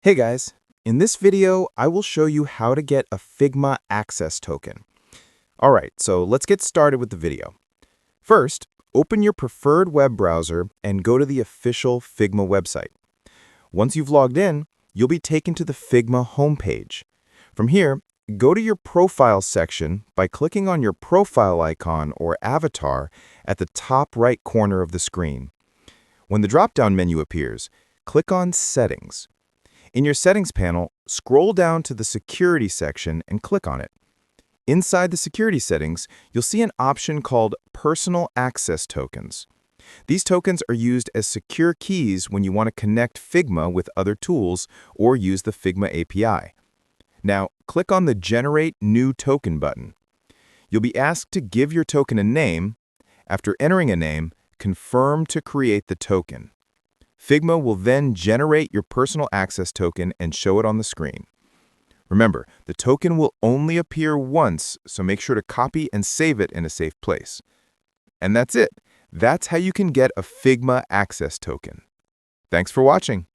Hey guys, in this video, I will show you how to get a Figma Access Token. All right, so let's get started with the video. First, open your preferred web browser and go to the official Figma website. Once you've logged in, you'll be taken to the Figma homepage. From here, go to your Profile section by clicking on your profile icon or avatar at the top right corner of the screen. When the drop-down menu appears, click on Settings. In your Settings panel, scroll down to the Security section and click on it. Inside the Security settings, you'll see an option called Personal Access Tokens. These tokens are used as secure keys when you want to connect Figma with other tools or use the Figma API. Now, click on the Generate New Token button. You'll be asked to give your token a name. After entering a name, confirm to create the token. Figma will then generate your personal access token and show it on the screen. Remember, the token will only appear once, so make sure to copy and save it in a safe place. And that's it. That's how you can get a Figma Access Token. Thanks for watching.